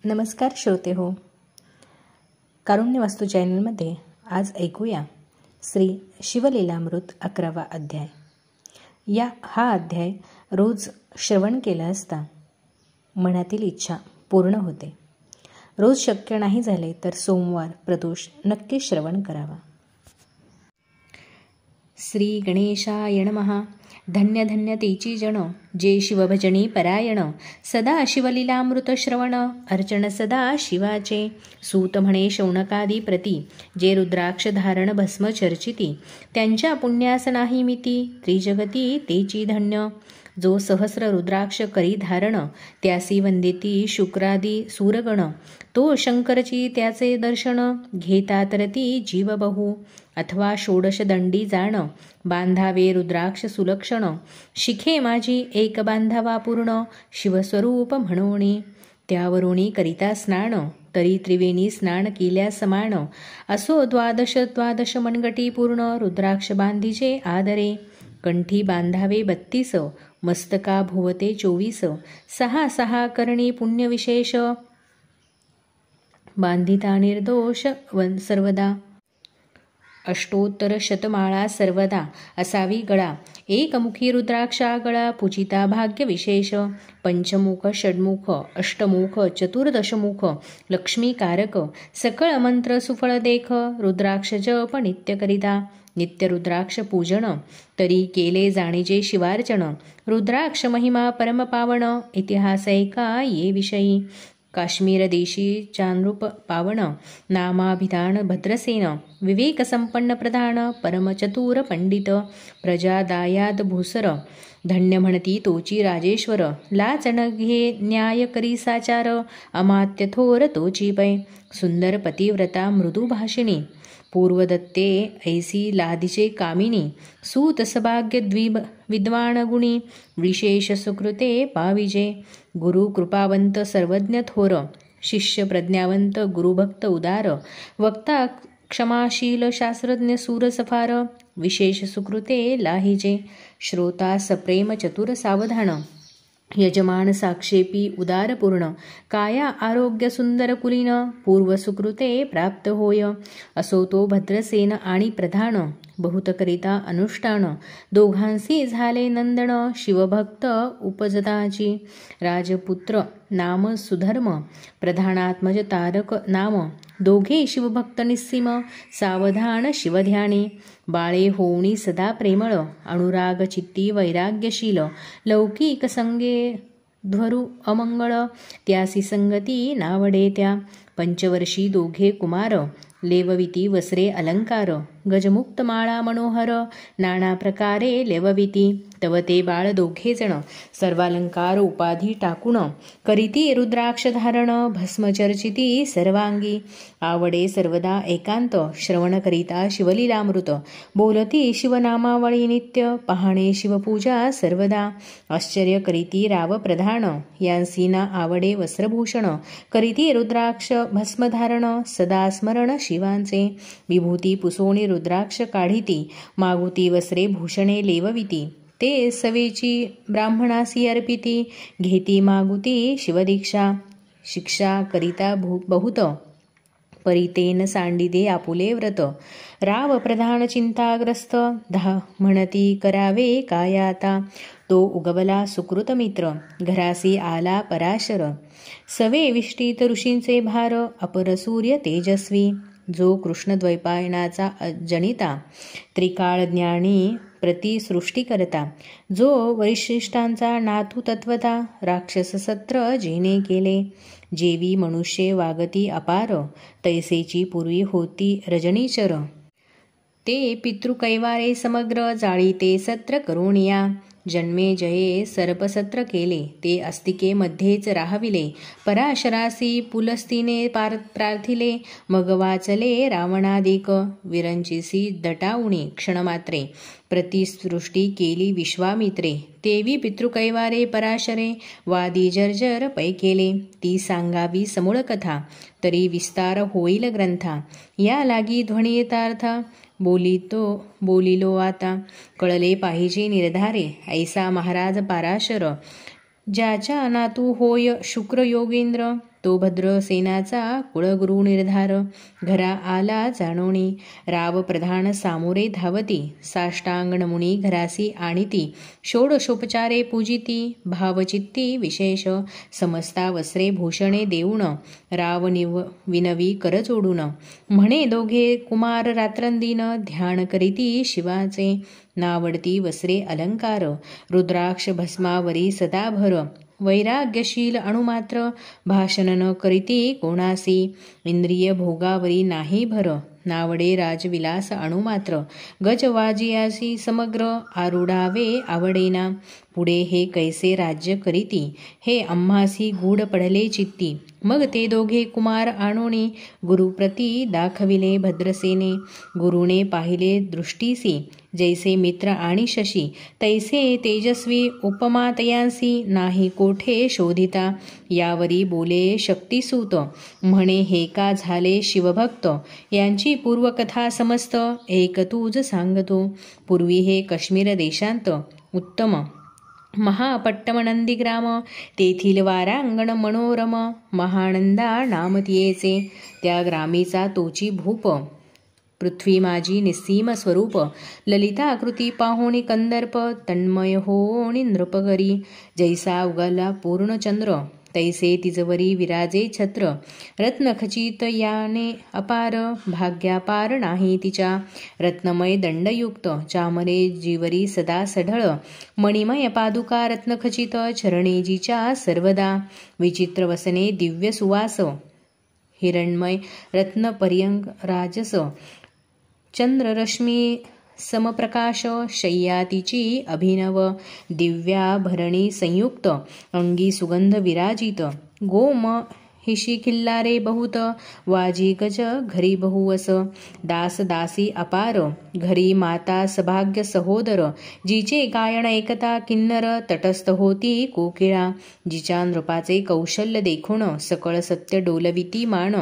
नमस्कार श्रोते हो, कारुण्य वास्तू चॅनलमध्ये आज ऐकूया श्री शिवलीलामृत 11वा अध्याय. हा अध्याय रोज श्रवण केला असता मनातील इच्छा पूर्ण होते. रोज शक्य नाही झाले तर सोमवार प्रदोष नक्की श्रवण करावा. श्री गणेशाय नमः. धन्य धन्य तेची जण जे शिवभजनी परायण. सदा शिवलीलामृत श्रवण अर्चन सदा शिवाचे. सूत म्हणे शौनकादी प्रती जे रुद्राक्ष धारण भस्म चर्चिती. त्यांच्या पुण्यास नाही मिती त्रिजगती तेची धन्य. जो सहस्र रुद्राक्ष करी धारण त्यासी वंदिती शुक्रादी सूरगण. तो शंकरची त्याचे दर्शन घेतात रती जीव बहु. अथवा षोडश दंडी जाण बांधावे रुद्राक्ष सुलक्षण. शिखे माझी एक बांधावा पूर्ण शिवस्वरूप म्हणोनी. त्यावरुणी करिता स्नान तरी त्रिवेणी स्नान केल्या समान. असो द्वादश मनगटी पूर्ण रुद्राक्ष बांधीचे आदरे. कंठी बांधावे 32 मस्तका भुवते 24. 6 करणी पुण्यविशेष बांधिता निर्दोष सर्वदा. अष्टोत्तर शतमाळा सर्वदा असावी गळा. एकमुखी रुद्राक्षा गळा पूजिता भाग्य विशेष. पंचमुख षड्मुख अष्टमुख चतुर्दशमुख लक्ष्मीकारक. सकळ मंत्र सुफळ देख रुद्राक्ष जप नित्य करिता. नित्य रुद्राक्ष पूजन तरी केले जाणीजे शिवार्चन. रुद्राक्ष महिमा परम पावन इतिहास ऐका ये विषयी. काश्मीर देशी चानरूप पावन नामाभिधान भद्रसेन. विवेक संपन्न प्रधान परमचतुर पंडित. प्रजा दायाद भूसर धन्य म्हणती तोची राजेश्वर. लाचन घे न्याय करी साचार अमात्य थोर तोची पै. सुंदर पतिव्रता मृदू भाषिणी पूर्वदत्ते ऐसी लादिचे कामिनी. सूत सभाग्य विद्वान गुणी विशेष सुकृते पाविजे. गुरु कृपावंत सर्वज्ञ थोर शिष्य प्रज्ञावंत गुरुभक्त उदार. वक्ता क्षमाशील शास्त्रज्ञ सूर सफार विशेष सुकृते लाहिजे. श्रोता सप्रेम चतुर सावधान यजमान साक्षेपी उदारपूर्ण. काया आरोग्य सुंदर कुलीन पूर्व सुकृते प्राप्त होय. असो तो भद्रसेन आणि प्रधान बहुतकरिता अनुष्ठान. दोघांसी झाले नंदन शिवभक्त उपजताची. राजपुत्र नाम सुधर्म प्रधानात्मज तारक नाम. दोघे शिवभक्त निस्सीम सावधान शिवध्यानी. बाळे होऊनी सदा प्रेमळ अनुराग चित्ती वैराग्यशील. लौकिक संगे ध्वरू अमंगळ त्यासी संगती नावडे त्या. पंचवर्षी दोघे कुमार लेवविती वस्त्रे अलंकार. गजमुक्त माळा मनोहर नाना प्रकारे लेवविती. तव ते बाळ दोघे जण सर्वालंकार उपाधी टाकून करीती रुद्राक्ष धारण भस्म चर्चिती सर्वांगी. आवडे सर्वदा एकांत श्रवण करिता शिवलीलामृत. बोलती शिवनामावळी नित्य पाहणे शिवपूजा सर्वदा. आश्चर्य करीती राव प्रधान यांसी ना आवडे वस्त्रभूषण. करीती रुद्राक्ष भस्म धारण सदा स्मरण शिवांचे. विभूती पुसोणी रुद्राक्ष काढिती मागुती वस्त्रे भूषणे लेवविती. ते सवेची ब्राह्मणासी अर्पिती घेती मागुती शिवदीक्षा. शिक्षा करिता बहुत परितेन सांडिदे आपुले व्रत. राव प्रधान चिंताग्रस्त म्हणती करावे काय आता. तो उगवला सुकृत मित्र घरासी आला पराशर. सवे विष्टित ऋषींचे भार अपर सूर्य तेजस्वी. जो कृष्णद्वैपायनाचा जनिता त्रिकाळ ज्ञानी प्रतिसृष्टी करता. जो वैशिष्टांचा नाथू तत्वता राक्षस सत्र जेने केले. जेवी मनुष्य वागती अपार तैसेची पूर्वी होती रजनीचर. ते पितृकैवारे समग्र जाळीते सत्र करुणिया. जन्मे जये सर्पसत्र केले ते अस्तिके मध्येच राहविले. पराशरासी पुलस्तीने प्रार्थिले मग वाचले रावणादिक. विरंचिसी दटाउणी क्षणमात्रे प्रतिसृष्टी केली विश्वामित्रे. तेवी पितृकैवारे पराशरे वादी जर्जर पै केले. ती सांगावी समूळ कथा तरी विस्तार होईल ग्रंथा. या लागी ध्वनी येतार्थ बोलिलो आता. कळले पाहिजे निर्धारे ऐसा महाराज पराशर. ज्याच्या नातू होय शुक्र योगेंद्र. तो भद्रसेनाचा कुळगुरु निर्धार. घरा आला जाणोनी राव प्रधान सामोरे धावती. साष्टांग नमुनी घरासी आणिती. षोडशोपचारे पूजिती भावचित्ती विशेष. समस्ता वस्त्रे भूषणे देऊन राव विनवी कर जोडून. म्हणे दोघे कुमार रात्रंदिन ध्यान करीती शिवाचे. नावडती वस्त्रे अलंकार रुद्राक्ष भस्मावरी सदाभर. वैराग्यशील अणुमात्र भाषण न करीती कोणासी. इंद्रिय भोगावरी नाही भर नावडे राजविलास अणुमात्र. गजवाजियासी समग्र आरुडावे आवडेना. पुढे हे कैसे राज्य करीती हे आम्हासी गूढ पडले चित्ती. मग ते दोघे कुमार आणोनी गुरुप्रती दाखविले भद्रसेने. गुरुने पाहिले दृष्टीसी जैसे मित्र आणि शशी. तैसे तेजस्वी उपमा तयांसी नाही कोठे शोधिता. यावरी बोले शक्तिसूत म्हणे हे का झाले शिवभक्त. यांची पूर्वकथा समस्त एक तूज सांगतो. पूर्वी हे काश्मीर देशांत उत्तम महापट्टम नंदीग्राम. तेथील वारांगण मनोरम महानंदा नामतियेचे. त्या ग्रामीचा तोची भूप पृथ्वी माझी निस्सीम स्वरूप. ललिताकृती पाहोणी कंदर्प तन्मय होणी नृपगरी. जैसा उगला पूर्णचंद्र तैसे तिजवरी विराजे छत्र. रत्नखचित याने अपार भाग्यापार नाही तिच्या. रत्नमय दंडयुक्त चामरे जीवरी सदा सढळ. मणिमय पादुका रत्नखचित चरणी जिच्या सर्वदा. विचित्र वसने दिव्य सुवास हिरण्मय रत्नपर्यंक राजस. चंद्ररश्मी समप्रकाश शय्या तिची अभिनव. दिव्याभरणी संयुक्त अंगी सुगंध विराजित. गोम हिशी खिल्लारे बहुत वाजी गज घरी बहुवस. दास दासी अपार घरी माता सभाग्य सहोदर. जिचे गायन ऐकता किन्नर तटस्थ होती कोकिळा. जिच्या नृपाचे कौशल्य देखून सकळ सत्य डोलविती मान.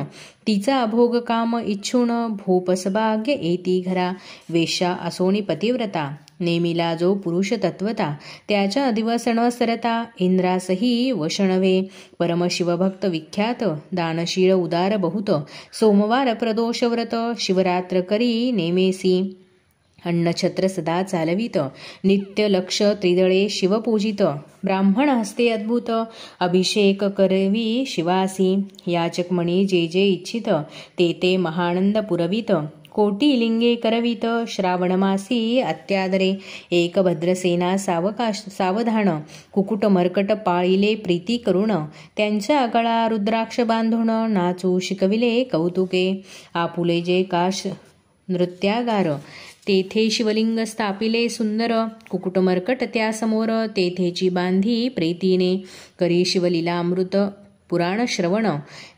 तिचा भोग काम इच्छून भूपसभाग्य येती घरा. वेश्या असोनी पतिव्रता नेमिला जो पुरुष तत्वता. त्याच्या दिवस न सरता इंद्रासही वशणवे. परमशिवभक्त विख्यात दानशील उदार बहुत. सोमवार प्रदोष व्रत शिवरात्र करी नेमेसी. अन्नछत्र सदा चालवित नित्य लक्ष त्रिदळे शिवपूजित. ब्राह्मण हस्ते अद्भुत अभिषेक करवी शिवासी. याचकमणी जे जे इच्छित ते ते महानंद पुरवित. कोटी लिंगे करवित श्रावणमासी अत्यादरे. एक भद्रसेना सावधान कुकुट मर्कट पाळिले प्रीती करुण. त्यांच्या गळा रुद्राक्ष बांधून नाचू शिकविले कौतुके. आपुले जे काश नृत्यागार तेथे शिवलिंग स्थापिले सुंदर. कुकुटमर्कट त्यासमोर तेथेची बांधी प्रीतीने. करी शिवलीलामृत पुराण श्रवण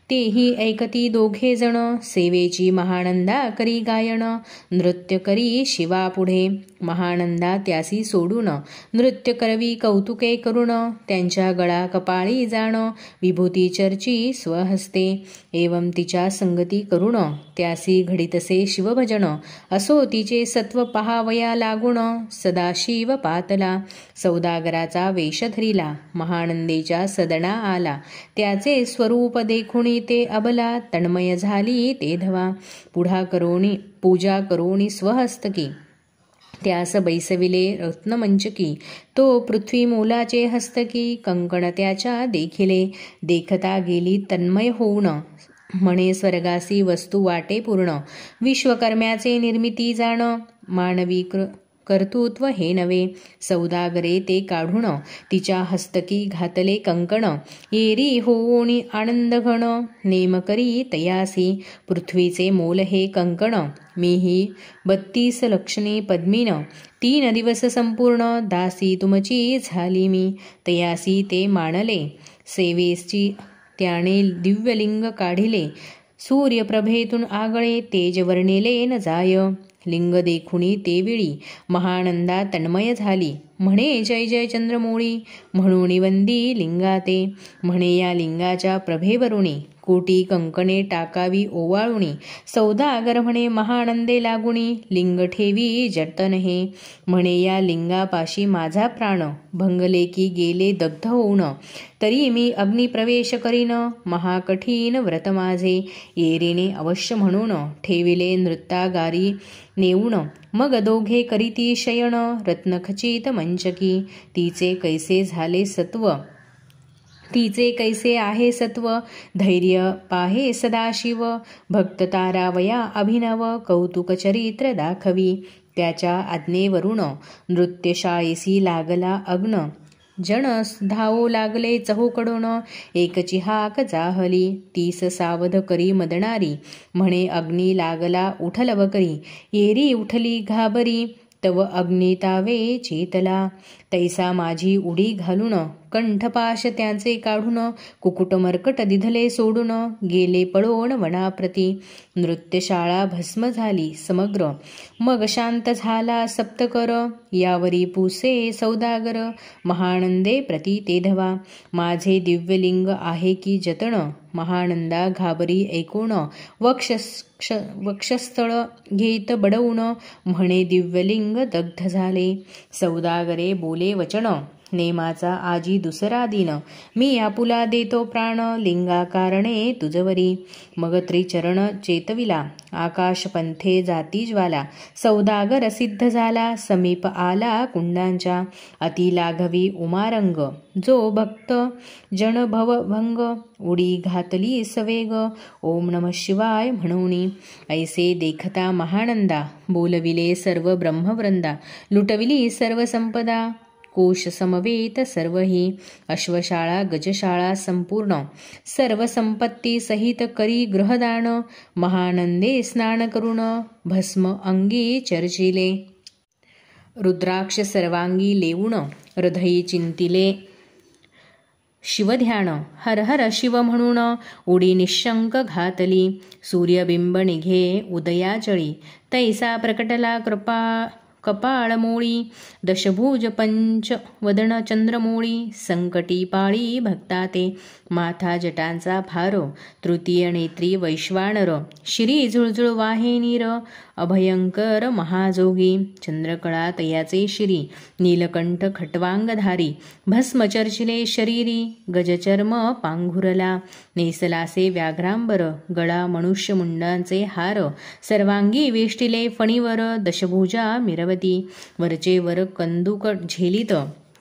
तेही ऐकती दोघे जण. सेवेची महानंदा करी गायन नृत्य करी शिवा पुढे. महानंदा त्यासी सोडून नृत्य करवी कौतुके करुण. त्यांच्या गळा कपाळी जाण विभूती चर्ची स्वहस्ते. एवं तिच्या संगती करुण त्यासी घडितसे शिवभजन. असो तिचे सत्व पहावया लागून सदाशिव पातला. सौदागराचा वेश धरिला महानंदेच्या सदना आला. त्याचे स्वरूप देखुनी ते अबला तन्मय झाली ते धवा. पूजा करोणी स्वहस्तकी त्यास बैसविले रत्नमंचकी. तो पृथ्वी मोलाचे हस्तकी कंकण त्याच्या देखिले. देखता गेली तन्मय होऊन म्हणे स्वर्गासी वस्तू वाटे पूर्ण. विश्वकर्म्याचे निर्मिती जाण मानवी कर्तृत्व हे नवे. सौदागरे ते काढून तिच्या हस्तकी घातले कंकण. येरी होऊनी आनंद घण नेम करी तयासी. पृथ्वीचे मोल हे कंकण मीही 32 लक्षणे पद्मीन. 3 दिवस संपूर्ण दासी तुमची झाली मी. तयासी ते मानले सेवेची त्याने दिव्यलिंग काढिले. सूर्यप्रभेतून आगळे तेज वर्णिले न जाय. लिंग देखुनी ते वेळी महानंदा तन्मय झाली. म्हणे जय जय चंद्रमौळी म्हणून वंदी लिंगाते. म्हणे या लिंगाच्या प्रभेवरुणी कोटी कंकणे टाकावी ओवाळुनी, सौदागर म्हणे महानंदे लागुनी, लिंग ठेवी जतन हे, म्हणे या लिंगापाशी माझा प्राण, भंगले की गेले दग्ध होऊन, तरी मी अग्निप्रवेश करीन, महाकठीण व्रत माझे, येरीने अवश्य म्हणून, ठेविले नृत्यागारी नेऊन, मग दोघे करीती शयन, रत्नखचित मंचकी, तिचे कैसे झाले सत्व, तिचे कैसे आहे सत्व, धैर्य पाहे सदाशिव, भक्त तारावया अभिनव, कौतुक चरित्र दाखवी, त्याच्या आज्ञेवरून नृत्यशाळेसी लागला अग्न, जण धावो लागले चहूकडून, एकची हाक जाहली, 30 सावध करी मदणारी, म्हणे अग्नी लागला उठल करी, येरी उठली घाबरी, तव अग्नितावे चेतला, तैसा माझी उडी घालून, कंठपाश त्याचे काढून, कुकुट मर्कट दिधले सोडून, गेले पळोण वनाप्रती, नृत्यशाळा भस्म झाली समग्र, मग शांत झाला सप्तकर, यावरी पुसे सौदागर, महानंदे प्रती ते धवा, माझे दिव्यलिंग आहे की जतन, महानंदा घाबरी ऐकून, वक्षस्थळ घेत बडवून, म्हणे दिव्यलिंग दग्ध झाले, सौदागरे बोले वचन, नेमाचा आजी दुसरा दिन, मी आपुला देतो प्राण, लिंगा कारणे तुझवरी, मग त्रिचरण चेतविला, आकाश पंथे जाती ज्वाला, सौदागर सिद्ध झाला, समीप आला कुंडांच्या, अति लाघवी उमारंग, जो भक्त जन भवभंग, उडी घातली सवेग, ओम नमः शिवाय म्हणूनी, ऐसे देखता महानंदा, बोलविले सर्व ब्रह्मवृंदा, लुटविली सर्व संपदा, कोश समवेत सर्वही, अश्वशाळा गजशाळा संपूर्ण, सर्व संपत्ती सहित करी ग्रहदान, महानंदे स्नान करून, भस्म अंगी चर्चिले, रुद्राक्ष सर्वांगी लेऊन, हृदयी चिंतिले शिवध्यान, हर हर शिव म्हणून, उडी निशंक घातली, सूर्यबिंब निघे उदयाचळी, तैसा प्रकटला कपाळमोळी, दशभुज पंच वदन चंद्रमोळी, संकटी पाळी भक्ताते, माथा जटांचा भार, तृतीय नेत्री वैश्वानर, शिरी झुळझुळ वाहे नीर, अभयंकर महाजोगी, चंद्रकळा तयाचे शिरी, नीलकंठ खटवांगधारी, भस्म चर्चिले शरीरी, गजचर्म पांघुरला, नेसलासे व्याघ्रांबर, गळा मनुष्य मुंडांचे हार, सर्वांगी वेष्टिले फणीवर, दशभुजा मिरवती, वरचे वर कंदुक झेलित,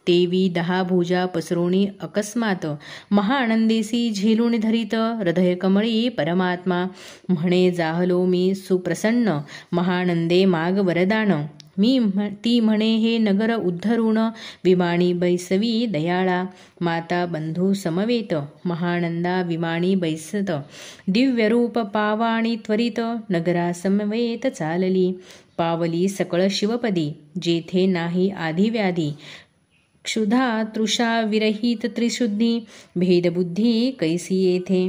तेवी 10 भुजा पसरोणी अकस्मात, महानंदेसी झेलून धरित, हृदय कमळी परमात्मा, म्हणे जाहलो मी सुप्रसन्न, महानंदे माग वरदान, ती म्हणे हे नगर उद्धरून, विमानी बैसवी दयाळा, माता बंधू समवेत, महानंदा विमानी बैसत, दिव्य रूप पावाणी त्वरित, नगरा समवेत चालली, पावली सकळ शिवपदी, जेथे नाही आधी व्याधी, क्षुधा तृषा विरहित त्रिशुद्धी, भेदबुद्धी कैसी येथे,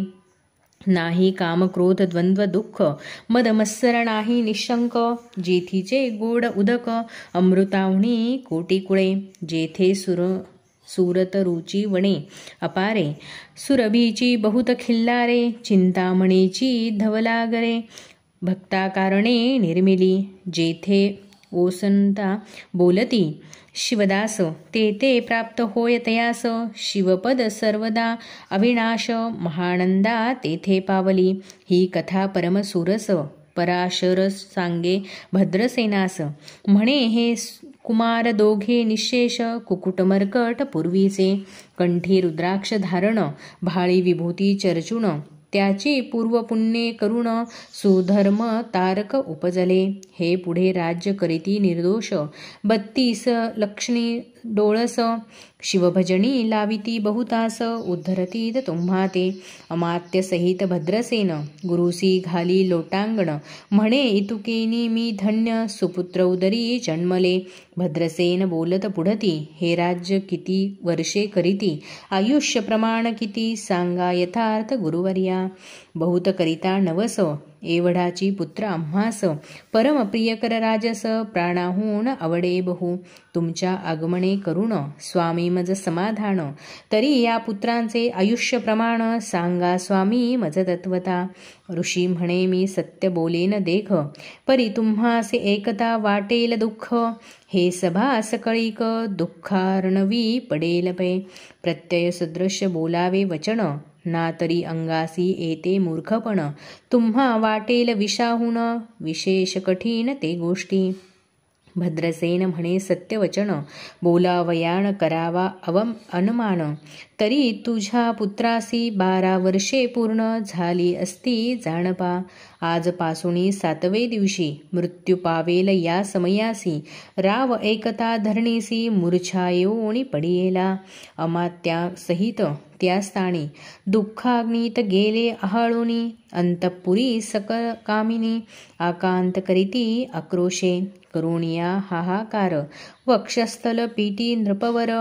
नाही काम क्रोध द्वंद्व दुःख, मद मत्सर नाही निशंक, जेथीचे गोड उदक, अमृताहुनी कोटी कुळे, जेथे सुरत रुची वणे अपारे, सुरभीची बहुत खिल्लारे, चिंतामणीची धवलागरे, भक्ताकारणे निर्मिली, जेथे ओसंता बोलती शिवदास, ते प्राप्त होय तयास, शिवपद सर्वदा अविनाश, महानंदा तेथे पावली, ही कथा परमसुरस, पराशर सांगे भद्रसेनास, म्हणे हे कुमार दोघे निशेष, कुकुट मर्कट पूर्वीचे, कंठी रुद्राक्ष धारण, भाळी विभूती चर्चून, त्याची पूर्वपुण्ये करुण, सुधर्म तारक उपजले, हे पुढे राज्य करीती निर्दोष, 32 लक्षणी डोळस, शिवभजनी लाविती बहुतास, उद्धरतीत तुम्हा ते, अमात्य सहित भद्रसेन, गुरुसी घाली लोटांगण, म्हणे इतुकेनी मी धन्य, सुपुत्र उदरी जन्मले, भद्रसेन बोलत पुढती, हे राज्य किती वर्षे करीती, आयुष्य प्रमाण किती, सांगा यथार्थ गुरुवर्या, बहुत करिता नवस, एवढाची पुत्र आम्हास परम प्रिय कर राजस, प्राणाहून आवडे बहु. तुमच्या आगमने करुण स्वामी मज समाधान, तरी या पुत्रांचे आयुष्य प्रमाण सांगा स्वामी मज तत्वता. ऋषी म्हणे मी सत्य बोलेन देख, परी तुम्हासे एकता वाटेल दुःख. हे सभा सकळीक दुःखार्णवी पडेल पै, प्रत्यय सदृश्य बोलावे वचन, ना तरी अंगासी येते मूर्खपण. तुम्हा वाटेल विषाहून विशेष कठीण ते गोष्टी. भद्रसेन म्हणे सत्यवचन, बोलावयाण करावा अनुमान. तरी तुझ्या पुत्रासी 12 वर्षे पूर्ण झाली असती जाणपा. आजपासून 7वे दिवशी मृत्यू पावेल या समयासी, राव एकता धरणीसी मूर्छा येऊन पडियेला. अमात्या सहित त्या स्थानी दुःखाग्नीत गेले आहाळूनी. अंतपुरी सककामिनी आकांत करीती आक्रोशे, करुणिया हाहाकार वक्षस्थल पीटी नृपवर.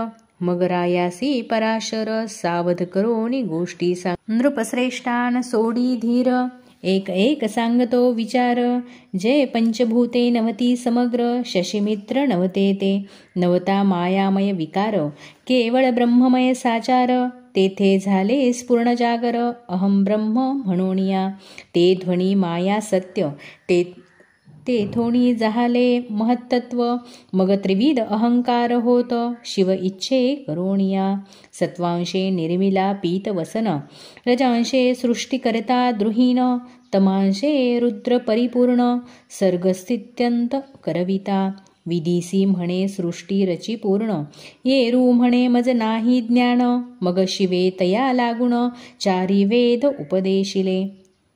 मग रायासी पराशर सावध करोनी गोष्टी सांग. नृपश्रेष्ठान सोडी धीर एक एक सांगतो विचार. जय पंचभूते नवती समग्र, शशिमित्र नवते ते. नवता मायामय विकार, केवळ ब्रह्ममय साचार. तेथे झाले स्पूर्ण जागर, अहम ब्रह्म म्हणोनिया. ते ध्वनी माया सत्य, तेथोनी झाले महत्तत्व. मग त्रिविध अहंकार होत, शिव इच्छे करोनिया. सत्वांशे निर्मिला पीत वसन, रजांशे सृष्टी करता द्रुहीन. तमांशे रुद्र परिपूर्ण, सर्गस्थित्यंत करविता. विधीसी म्हणे सृष्टी रची पूर्ण, येरू म्हणे मज नाही ज्ञान. मग शिवे तया लागुण, 4 वेद उपदेशिले.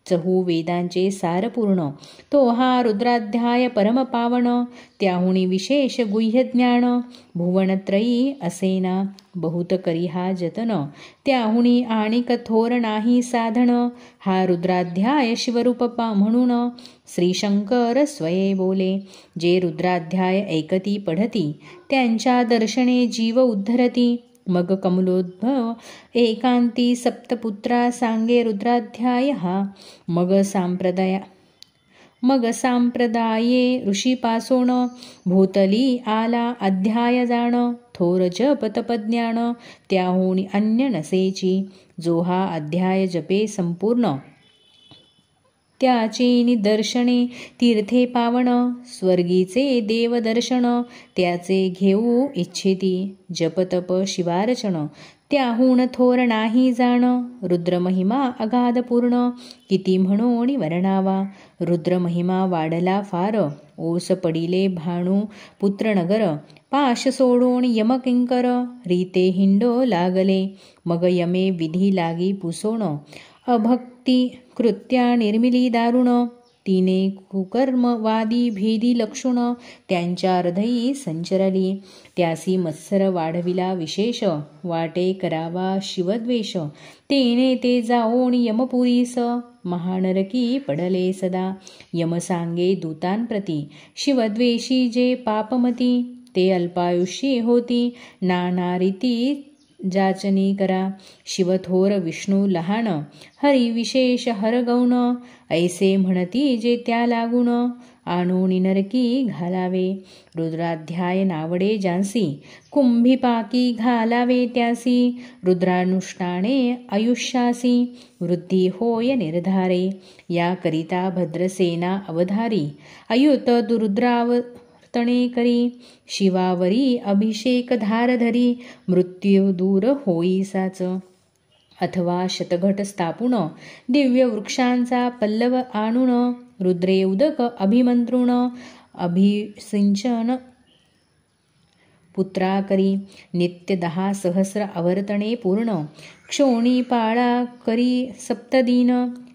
4 वेदांचे सारपूर्ण, तो हा रुद्राध्याय परम पावन. त्याहुनी विशेष गुह्य ज्ञान, भुवनत्रयी असेना. बहुत करी हा जतन, त्याहुनी आणि कठोर नाही साधन. हा रुद्राध्याय शिवरूप म्हणून, श्री शंकर स्वये बोले. जे रुद्राध्याय ऐकती पढती, त्यांच्या दर्शने जीव उद्धरती. मग कमलोद्भव एकांती सप्तपुत्रा सांगे रुद्राध्याय हा. मग सांप्रदाये ऋषीपासोण, भूतली आला अध्याय जाण. थोर जप तपज्ञान, त्याहुनी अन्य नसेची. जो हा अध्याय जपे संपूर्ण, त्याचे निदर्शने तीर्थे पावन. स्वर्गीचे देवदर्शन, त्याचे घेऊ इच्छिती. जपतप शिवार्चन, त्याहून थोर नाही जाण. रुद्रमहिमा अगाध पूर्ण, किती म्हणून वर्णावा. रुद्रमहिमा वाढला फार, ओस पडिले भानू पुत्रनगर. पाश सोडून यमकिंकर, रीते हिंडो लागले. मग यमे विधी लागी पुसोण, अभक्ती कृत्या निर्मिली दारुण. तिने कुकर्मवादी भेदी लक्षुण, त्यांच्या हृदयी संचरली. त्यासी मत्सर वाढविला विशेष, वाटे करावा शिवद्वेष. तेने ते जाओन यमपुरीस, महानरकी पडले सदा. यम सांगे दूतांप्रती, शिवद्वेषी जे पापमती. ते अल्पायुषी होती, नाना रीती जाचनी करा. शिवथोर विष्णू लहान, हरी विशेष हरगौण. ऐसे म्हणती जे त्या लागून, आणून नरकी घालावे. रुद्राध्याय नावडे ज्यांसी, कुंभीपाकी घालावे त्यासी. रुद्रानुष्ठाने आयुष्यासी, वृद्धी होय निर्धारे. याकरिता भद्रसेना अवधारी, अयुत रुद्रावतणे करी. शिवावरी अभिषेक धार धरी, मृत्यू दूर होईसाच. अथवा शतघट स्थापून, दिव्य वृक्षांचा पल्लव आणून. रुद्रे उदक अभिमंत्रुण, अभिसिंचन पुत्रा करी. नित्य 10 सहस्र आवर्तने पूर्ण, क्षोणी पाळा करी सप्तदिन.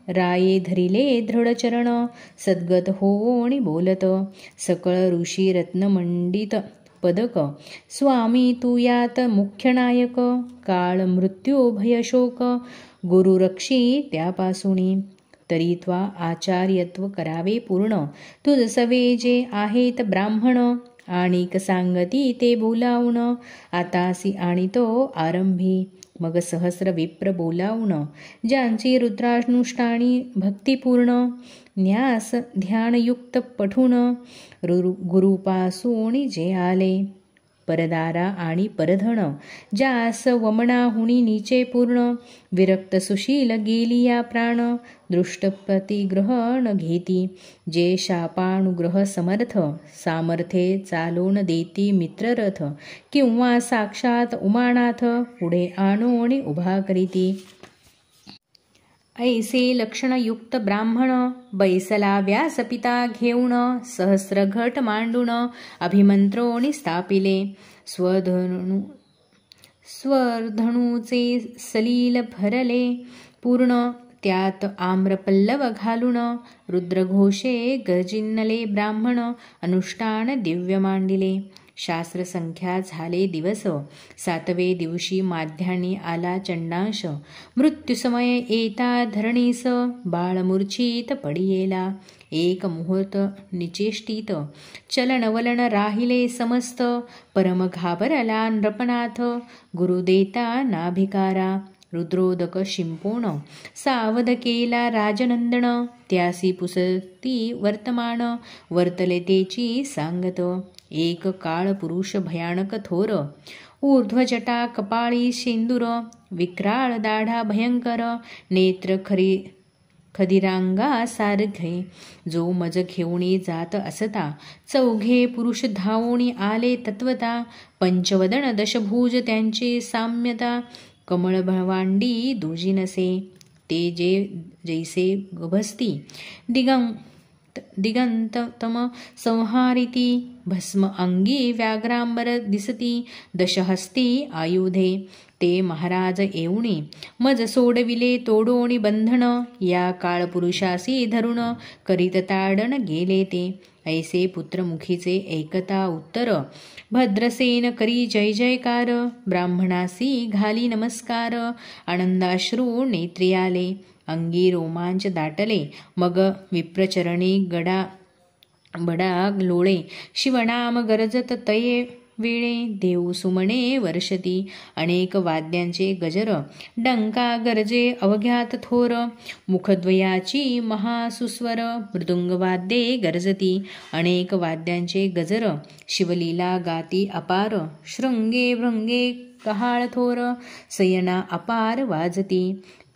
राये धरिले दृढचरण, सद्गत होऊन बोलत. सकळ ऋषी रत्नमंडित पदक, स्वामी तू यात मुख्य नायक. काळ मृत्यू भयशोक, गुरुरक्षी त्यापासूनी. तरी त्वा आचार्यत्व करावे पूर्ण, तुझ सवे जे आहेत ब्राह्मण. आणिक सांगती ते बोलावून, आतासी आणि तो आरंभी. मग सहस्र विप्र बोलावून ज्यांची रुद्रानुष्ठानी भक्तिपूर्ण न्यास ध्यानयुक्त पठून गुरुपासून जे आले परदारा आणि परधन ज्यास वमनाहुनी नीचे पूर्ण विरक्त सुशील गेली या प्राण दृष्टप्रतिग्रहण घेती जे शापानुग्रह समर्थ सामर्थ्ये चालून देती मित्ररथ किंवा साक्षात उमानाथ पुढे आणून उभा करीती ऐसे लक्षणयुक्त ब्राह्मण बैसला व्यासपिता घेऊन सहस्र घट मांडून अभिमंत्रोणी स्थापिले स्वरधणूचे सलील भरले पूर्ण त्यात आम्रपल्लव घालून रुद्रघोषे गर्जिन्नले ब्राह्मण अनुष्ठान दिव्य मांडिले शास्त्रसंख्या झाले दिवस 7वे दिवशी माध्यानी आला चंडांश मृत्युसमय येता धरणीस बाळमूर्छित पडियेला एक मुहूर्त निचेष्टित चलनवलन राहिले समस्त परम घाबरला नृपनाथ गुरुदेता नाभिकारा रुद्रोदक शिंपोण सावध केला राजनंदन त्यासी पुसती वर्तमान वर्तले तेची सांगत एक काळ पुरुष भयानक थोर ऊर्ध्वजटा कपाळी शेंदूर विक्राळ दाढा भयंकर नेत्र खदिरांगा सारखे जो मज घेऊनी जात असता चौघे पुरुष धावोनी आले तत्वता पंचवदन दशभुज त्यांचे साम्यता कमळ भवांडी दुजिनसे ते जे जैसे गभस्ती दिगंततम संहारिती भस्म अंगी व्याघ्रांबर दिसती दशहस्ती आयुधे ते महाराज येऊनी मज सोडविले तोडोणी बंधन या काळपुरुषासी धरुण करीत ताडण गेले ते ऐसे पुत्रमुखीचे ऐकता उत्तर भद्रसेन करी जय जयकार ब्राह्मणासी घाली नमस्कार आनंदाश्रू नेत्री आले अंगी रोमांच दाटले मग विप्रचरणी बडा लोळे शिवनाम गरजत तये वेळे देव सुमणे वर्षती अनेक वाद्यांचे गजर डंका गरजे अवघ्यात थोर मुखद्वयाची महासुस्वर मृदुंगवाद्ये गरजती अनेक वाद्यांचे गजर शिवलीला गाती अपार शृंगे भृंगे कहाळ थोर सयना अपार वाजती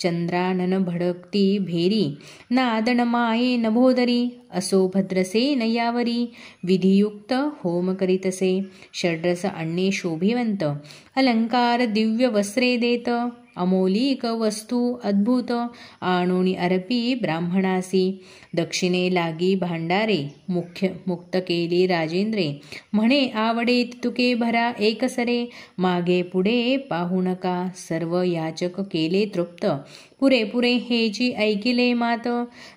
चंद्रानन भडकती भेरी नादन माये नभोदरी असो भद्रसेन यावरी विधियुक्त होम करीतसे षड्रस अन्ये शोभिवंत अलंकार दिव्य वस्त्रे देत अमोलिक वस्तू अद्भुत आणोनी अर्पी ब्राह्मणासी दक्षिणे लागी भांडारे मुक्त केली राजेंद्रे म्हणे आवडे तुके भरा एकसरे मागे पुढे पाहू नका सर्व याचक केले तृप्त पुरे हेची ऐकिले मात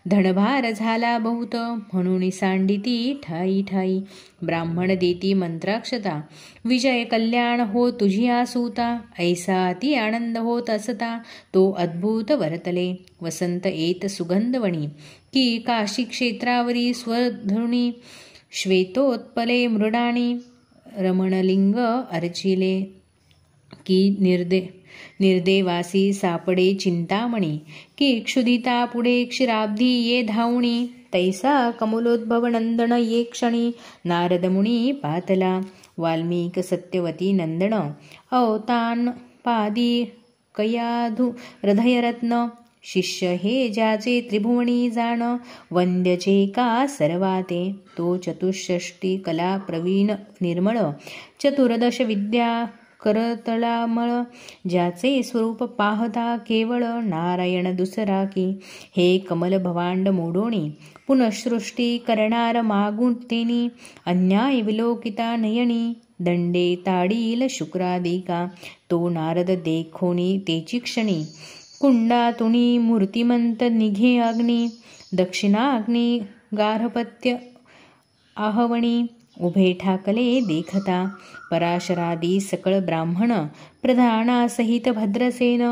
धनभार झाला बहुत म्हणून सांडिती ठाई ठाई ब्राह्मण देती मंत्राक्षता विजय कल्याण हो तुझिया सूता ऐसा अति आनंद होत असता तो अद्भुत वर्तले वसंत येत सुगंधवणी की काशी क्षेत्रावरी स्वधरुणी श्वेतोत्पले मृडाणी रमणलिंग अर्चिले की निर्देवासी सापडे चिंतामणी की क्षुधिता पुढे क्षीराब्धी ये धावणी तैसा कमलोद्भव नंदन ये क्षणी नारदमुनी पातला वाल्मिक सत्यवती नंदन अवतान पादी कयाधु हृदयरत्न शिष्य हे ज्याचे त्रिभुवनी जाण वंद्यचे का सर्वाते तो चतुष्षष्टी कला प्रवीण निर्मळ चतुर्दश विद्या करतळामळ ज्याचे स्वरूप पाहता केवळ नारायण दुसरा की हे कमल भवांड मोडोणी पुनःसृष्टी करणार मागून तेनी अन्याय विलोकिता नयनी दंडे ताडील शुक्रादिका तो नारद देखोनी तेची क्षणी कुंडातुनी मूर्तिमंत निघे अग्नी दक्षिणाग्नी गार्हपत्य आहवणी उभे ठाकले देखता पराशरादी सकळ ब्राह्मण प्रधानासहित भद्रसेन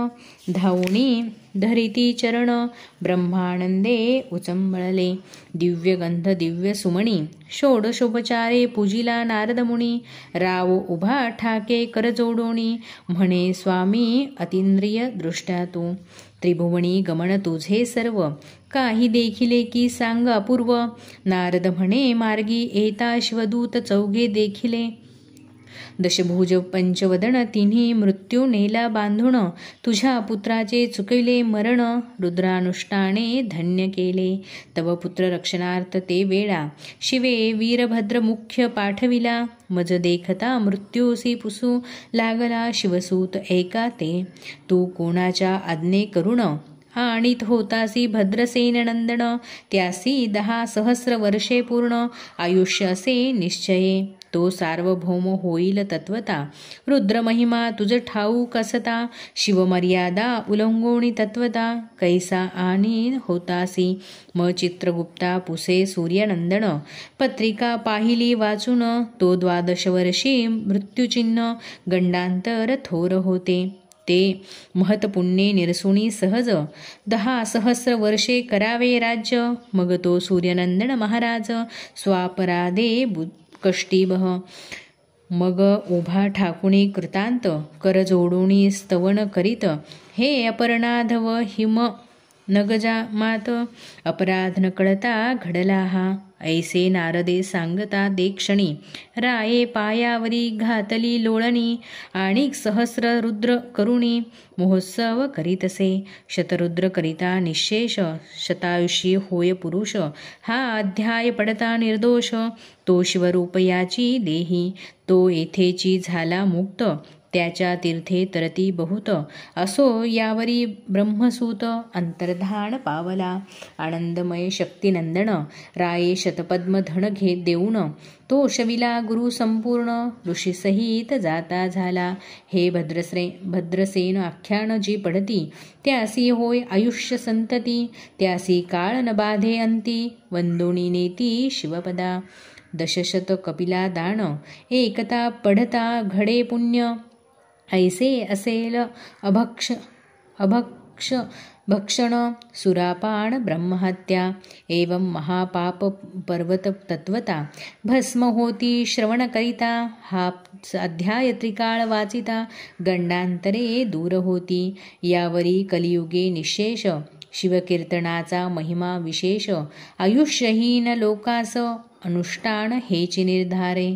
धावणी धरिती चरण ब्रह्मानंदे उचंबळले. दिव्यगंध दिव्य सुमणी षोडशोपचारे पूजिला नारदमुनी. राव उभा ठाके कर जोडोणी म्हणे स्वामी अतींद्रिय दृष्ट्या तू. त्रिभुवनी गमन तुझे सर्व काही देखिले की सांग अपूर्व. नारद म्हणे मार्गी येता शिवदूत चौघे देखिले. दशभुज पंचवदन तिन्ही मृत्यू नेला बांधून. तुझ्या पुत्राचे चुकले मरण रुद्रानुष्ठाने धन्य केले. तव पुत्र रक्षणार्थ ते वेळा शिवे वीरभद्र मुख्य पाठविला. मज देखता मृत्यूसी पुसू लागला शिवसूत एका ते. तू कोणाच्या आज्ञे करुण आणीत होतासी भद्रसेन नंदन. त्यासी 10 सहस्र वर्षे पूर्ण आयुष्य असे निश्चये. तो सार्वभौम होईल तत्वता रुद्रमहिमा तुझ ठाऊक असता. शिवमर्यादा उल्लंघोणी तत्वता कैसा आणि होतासी. म चित्रगुप्ता पुसे सूर्यनंदन. पत्रिका पाहिली वाचून तो 12 वर्षी मृत्यूचिन्ह गंडांतर थोर होते. ते महत्पुण्ये निरसुनी सहज 10 सहस्र वर्षे करावे राज्य. मग तो सूर्यनंदन महाराज स्वापराधे कष्टीबह. मग उभा ठाकुणी कृतांत कर जोडुनी स्तवन करीत. हे अपर्णाधव हिम नगजा मात अपराध न कळता घडला हा. ऐसे नारदे सांगता देक्षणी राये पायावरी घातली लोळणी. आणि सहस्र रुद्र करुणी महोत्सव करीतसे. शतरुद्र करिता निशेष शतायुषी होय पुरुष. हा अध्याय पडता निर्दोष तो शिवरूप याची देही. तो येथेची झाला मुक्त त्याच्या तीर्थे तरती बहुत. असो यावरी ब्रह्मसूत अंतर्धान पावला. आनंदमय शक्तिनंदन राये शतपद्म धन घे देऊन. तो शविला गुरु संपूर्ण ऋषीसहित जाता झाला. हे भद्रसेन आख्यान जी पडती त्यासी होय आयुष्य संतती. त्यासी काळ न बाधे अंती वंदोणी नेती शिवपदा. दशशत कपिला दान एकता पढता घडे पुण्य. ऐसे असेल भक्षण सुरापान ब्रह्महत्या. एवं महापाप पर्वत तत्वता भस्म होती श्रवण करिता. हा अध्याय त्रिकाळ वाचिता गंडांतरे दूर होती. यावरी कलियुगे निशेष शिवकीर्तनाचा महिमा विशेष. आयुष्यहीन लोकास अनुष्ठान हेची निर्धारे.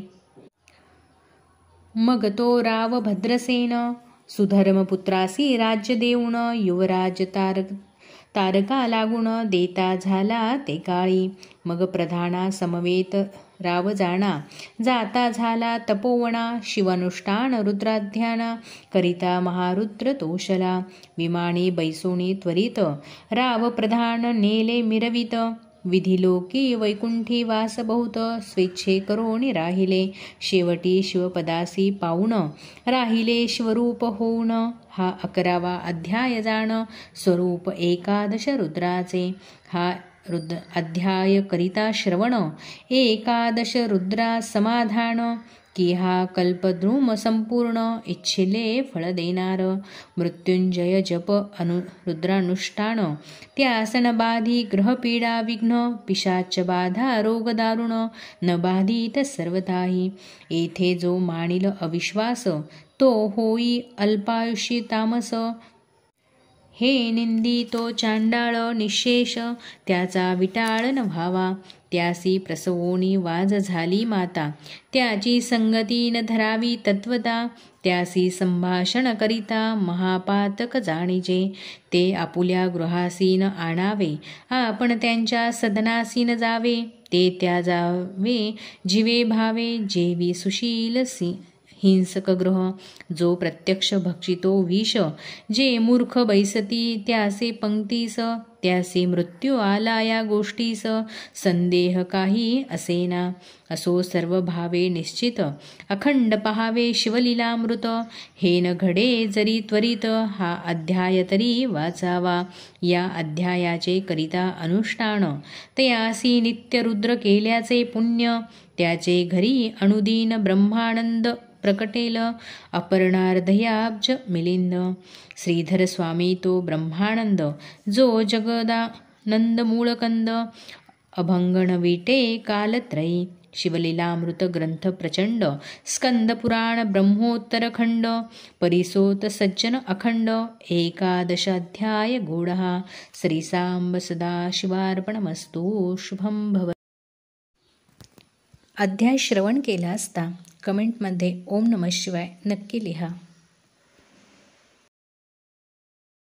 मग तो राव भद्रसेन सुधर्मपुत्रासी राज्य देऊन. युवराज तारका लागून देता झाला ते काळी. मग प्रधाना समवेत राव जाता झाला तपोवना. शिवानुष्ठान रुद्राध्याना करिता महारुद्र तोषला. विमानी बैसोनी त्वरित राव प्रधान नेले मिरवित. विधिलोकी वैकुंठी वास बहुत स्वेच्छे करोनी राहिले. शेवटी शिवपदासी पाऊन राहिले शिवरूप होऊन. हा 11वा अध्याय जाण स्वरूप 11 रुद्राचे. हा अध्याय करिता श्रवण 11 रुद्रा समाधान. की हा कल्पद्रुम संपूर्ण इच्छिले फळ देणार. मृत्युंजय जप रुद्रानुष्ठान त्यासन बाधी ग्रहपीडा विघ्न. पिशाच बाधा रोग दारुण न बाधित सर्वताही. येथे जो मानिल अविश्वास तो होई अल्पायुषी तामस. हे निंदी तो चांडाळ निशेष त्याचा विटाळ न व्हावा. त्यासी प्रसवोनी वाज झाली माता. त्याची संगती न धरावी तत्वता. त्यासी संभाषण करिता महापातक जाणीजे. ते आपुल्या गृहासी न आणावे. आपण त्यांच्या सदनासी न जावे. ते त्या जावे जीवे भावे. जेवी सुशील हिंसक ग्रह. जो प्रत्यक्ष भक्षितो विष. जे मूर्ख बैसती त्यासे पंक्तीस. त्यासी मृत्यू आला या गोष्टीस. संदेह काही असेना. असो सर्व भावे निश्चित. अखंड पहावे शिवलीलामृत. हे न घडे जरी त्वरित. हा अध्याय तरी वाचावा. या अध्यायाचे करिता अनुष्ठान. तयासी नित्य रुद्र केल्याचे पुण्य. त्याचे घरी अनुदीन ब्रह्मानंद प्रकटेल अपर्णार्धयाब्ज मिलिंद. श्रीधर स्वामी तो ब्रह्मानंद, जो जगदानंद मूळकंद. अभंगण विटे कालत्रयी, शिवलीलामृत ग्रंथ प्रचंड. स्कंद पुराण ब्रह्मोत्तर खंड, परिसोत सज्जन अखंड. एकादशाध्याय गूढः. श्रीसांब सदाशिवार्पणमस्तु. शुभं भव. अध्याय श्रवण केला असता कमेंटमध्ये ओम नमः शिवाय नक्की लिहा.